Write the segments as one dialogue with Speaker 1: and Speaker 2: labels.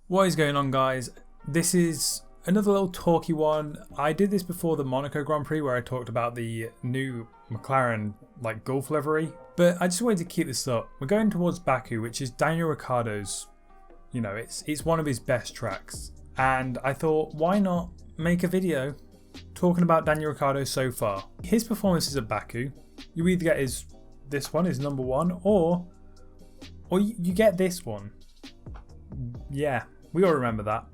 Speaker 1: What is going on, guys? This is another little talky one. I did this before the Monaco Grand Prix where I talked about the new Mclaren Gulf livery, but I just wanted to keep this up. We're going towards Baku, which is Daniel Ricciardo's, it's one of his best tracks. And I thought, why not make a video talking about Daniel Ricciardo so far. His performances at Baku, you either get this one is number one, or you get this one. Yeah, we all remember that.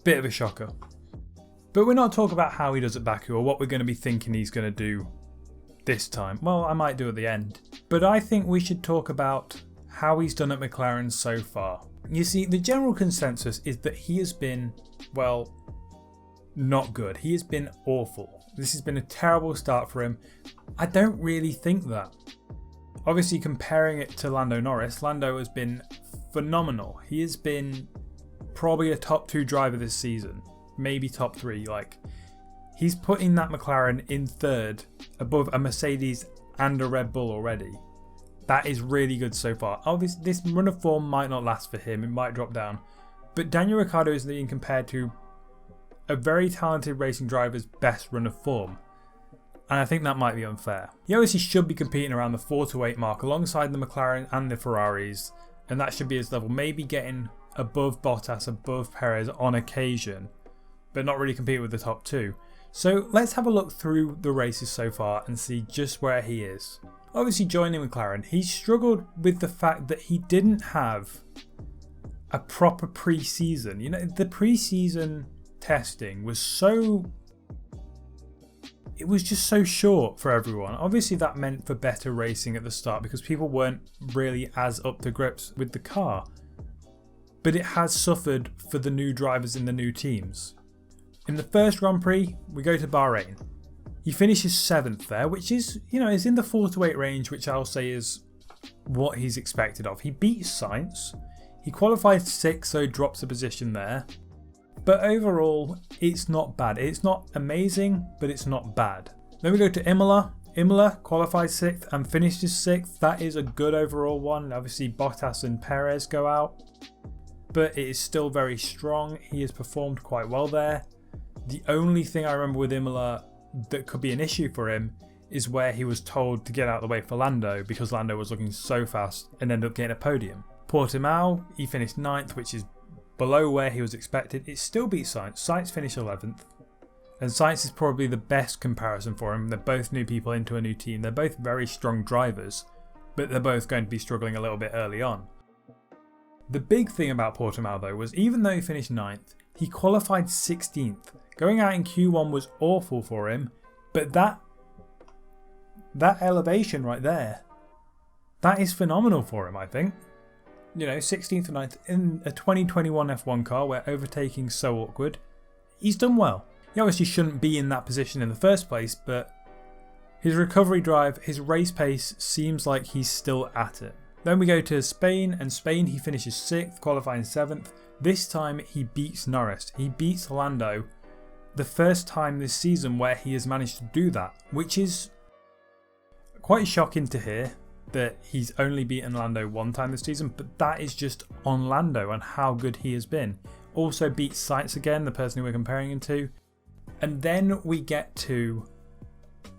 Speaker 1: Bit of a shocker. But we're not talking about how he does at Baku or what we're going to be thinking he's going to do this time. Well, I might do at the end. But I think we should talk about how he's done at McLaren so far. You see, the general consensus is that he has been, not good. He has been awful. This has been a terrible start for him. I don't really think that. Obviously, comparing it to Lando Norris, Lando has been phenomenal. He has been probably a top 2 driver this season, maybe top 3. He's putting that McLaren in third above a Mercedes and a Red Bull already. That is really good so far. Obviously, this run of form might not last for him. It might drop down. But Daniel Ricciardo is being compared to a very talented racing driver's best run of form. And I think that might be unfair. He obviously should be competing around the 4 to 8 mark alongside the McLaren and the Ferraris. And that should be his level. Maybe getting above Bottas, above Perez on occasion. But not really compete with the top 2. So let's have a look through the races so far and see just where he is. Obviously joining McLaren, he struggled with the fact that he didn't have a proper pre-season. The pre-season testing was it was just so short for everyone. Obviously that meant for better racing at the start because people weren't really as up to grips with the car. But it has suffered for the new drivers in the new teams. In the first Grand Prix, we go to Bahrain. He finishes 7th there, which is, is in the 4 to 8 range, which I'll say is what he's expected of. He beats Sainz. He qualified 6th, so he drops a position there. But overall, it's not bad. It's not amazing, but it's not bad. Then we go to Imola. Imola qualifies 6th and finishes 6th. That is a good overall one. Obviously, Bottas and Perez go out. But it is still very strong. He has performed quite well there. The only thing I remember with Imola that could be an issue for him is where he was told to get out of the way for Lando because Lando was looking so fast and ended up getting a podium. Portimao, he finished 9th, which is below where he was expected. It still beats Sainz. Sainz finished 11th. And Sainz is probably the best comparison for him. They're both new people into a new team. They're both very strong drivers, but they're both going to be struggling a little bit early on. The big thing about Portimao though was even though he finished 9th, he qualified 16th. Going out in Q1 was awful for him, but that elevation right there, that is phenomenal for him, I think. 16th and 9th in a 2021 F1 car where overtaking's so awkward. He's done well. He obviously shouldn't be in that position in the first place, but his recovery drive, his race pace seems like he's still at it. Then we go to Spain, and Spain he finishes 6th, qualifying 7th. This time he beats Norris. He beats Lando. The first time this season where he has managed to do that, which is quite shocking to hear that he's only beaten Lando one time this season, but that is just on Lando and how good he has been. Also beats Sainz again, the person who we're comparing him to. And then we get to,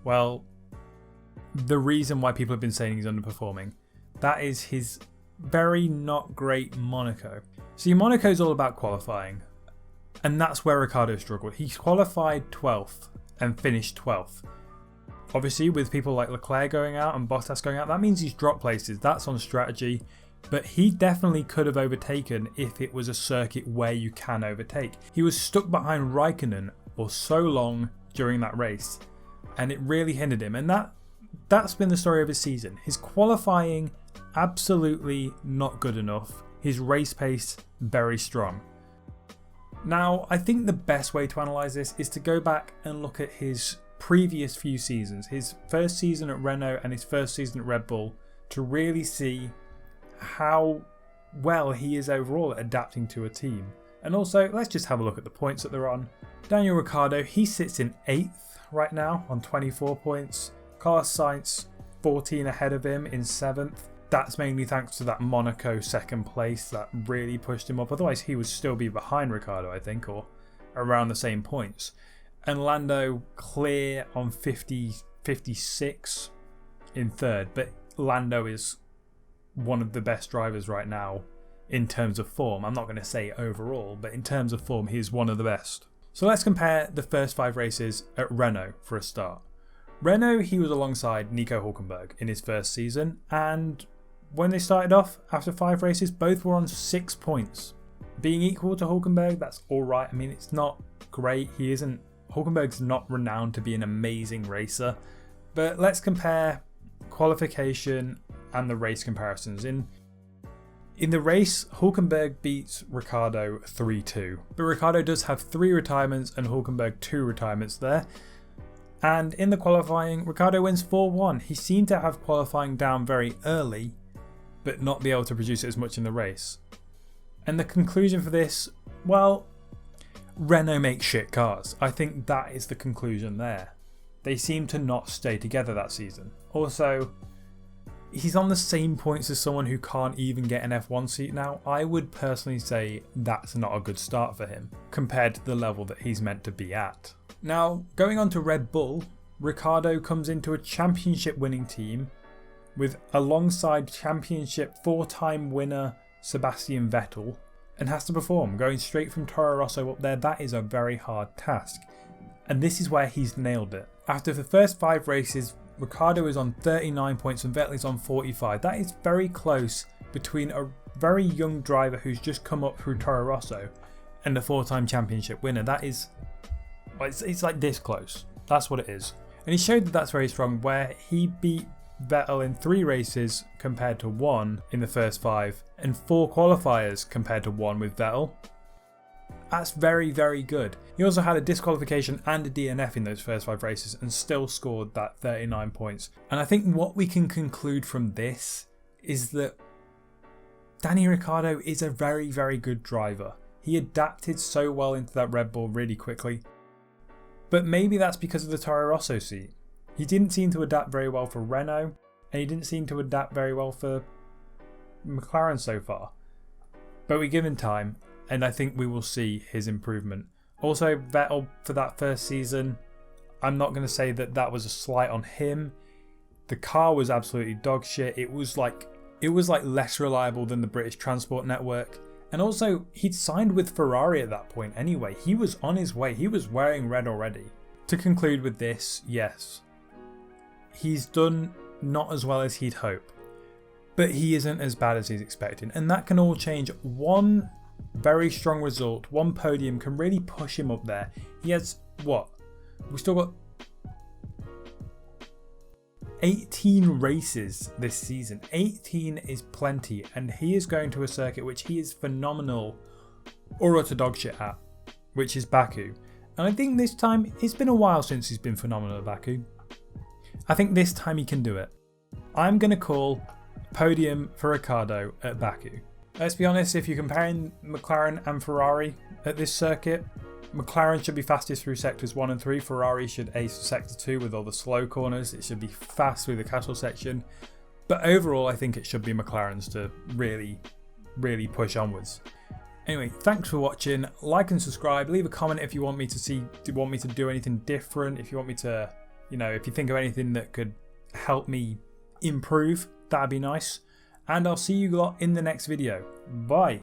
Speaker 1: the reason why people have been saying he's underperforming. That is his very not great Monaco. See, Monaco is all about qualifying. And that's where Ricciardo struggled. He qualified 12th and finished 12th. Obviously, with people like Leclerc going out and Bottas going out, that means he's dropped places. That's on strategy. But he definitely could have overtaken if it was a circuit where you can overtake. He was stuck behind Raikkonen for so long during that race. And it really hindered him. And that's been the story of his season. His qualifying, absolutely not good enough. His race pace, very strong. Now, I think the best way to analyse this is to go back and look at his previous few seasons, his first season at Renault and his first season at Red Bull, to really see how well he is overall at adapting to a team. And also, let's just have a look at the points that they're on. Daniel Ricciardo, he sits in 8th right now on 24 points. Carlos Sainz, 14 ahead of him in 7th. that's mainly thanks to that Monaco second place that really pushed him up. Otherwise, he would still be behind Ricciardo, I think, or around the same points. And Lando clear on 56 in third. But Lando is one of the best drivers right now in terms of form. I'm not going to say overall, but in terms of form, he is one of the best. So let's compare the first 5 races at Renault for a start. Renault, he was alongside Nico Hülkenberg in his first season, and when they started off, after 5 races, both were on 6 points. Being equal to Hülkenberg, that's alright. I mean, it's not great. Hülkenberg's not renowned to be an amazing racer. But let's compare qualification and the race comparisons. In the race, Hülkenberg beats Ricciardo 3-2. But Ricciardo does have 3 retirements and Hülkenberg 2 retirements there. And in the qualifying, Ricciardo wins 4-1. He seemed to have qualifying down very early, but not be able to produce it as much in the race. And the conclusion for this, well, Renault makes shit cars. I think that is the conclusion there. They seem to not stay together that season. Also, he's on the same points as someone who can't even get an F1 seat now. I would personally say that's not a good start for him compared to the level that he's meant to be at. Now, going on to Red Bull, Ricciardo comes into a championship winning team with alongside championship 4-time winner Sebastian Vettel, and has to perform, going straight from Toro Rosso up there. That is a very hard task, and this is where he's nailed it. After the first 5 races, Ricciardo is on 39 points and Vettel is on 45. That is very close between a very young driver who's just come up through Toro Rosso and the 4-time championship winner. That is, it's like this close. That's what it is. And he showed that that's very strong, where he beat Vettel in 3 races compared to 1 in the first 5, and 4 qualifiers compared to 1 with Vettel. That's very, very good. He also had a disqualification and a DNF in those first 5 races and still scored that 39 points. And I think what we can conclude from this is that Daniel Ricciardo is a very, very good driver. He adapted so well into that Red Bull really quickly. But maybe that's because of the Toro Rosso seat. He didn't seem to adapt very well for Renault, and he didn't seem to adapt very well for McLaren so far. But we give him time, and I think we will see his improvement. Also, Vettel for that first season, I'm not going to say that that was a slight on him. The car was absolutely dog shit. It was like less reliable than the British Transport Network. And also, he'd signed with Ferrari at that point anyway. He was on his way. He was wearing red already. To conclude with this, yes, he's done not as well as he'd hope, but he isn't as bad as he's expecting. And that can all change. One very strong result, one podium can really push him up there. He has, what? We've still got 18 races this season. 18 is plenty, and he is going to a circuit which he is phenomenal or utter dog shit at, which is Baku. And I think this time, it's been a while since he's been phenomenal at Baku. I think this time he can do it. I'm going to call podium for Ricciardo at Baku. Let's be honest, if you're comparing McLaren and Ferrari at this circuit, McLaren should be fastest through sectors 1 and 3. Ferrari should ace sector 2 with all the slow corners. It should be fast through the castle section. But overall, I think it should be McLaren's to really, really push onwards. Anyway, thanks for watching. Like and subscribe. Leave a comment if you want me to do anything different. If you want me to, if you think of anything that could help me improve, that'd be nice. And I'll see you lot in the next video. Bye.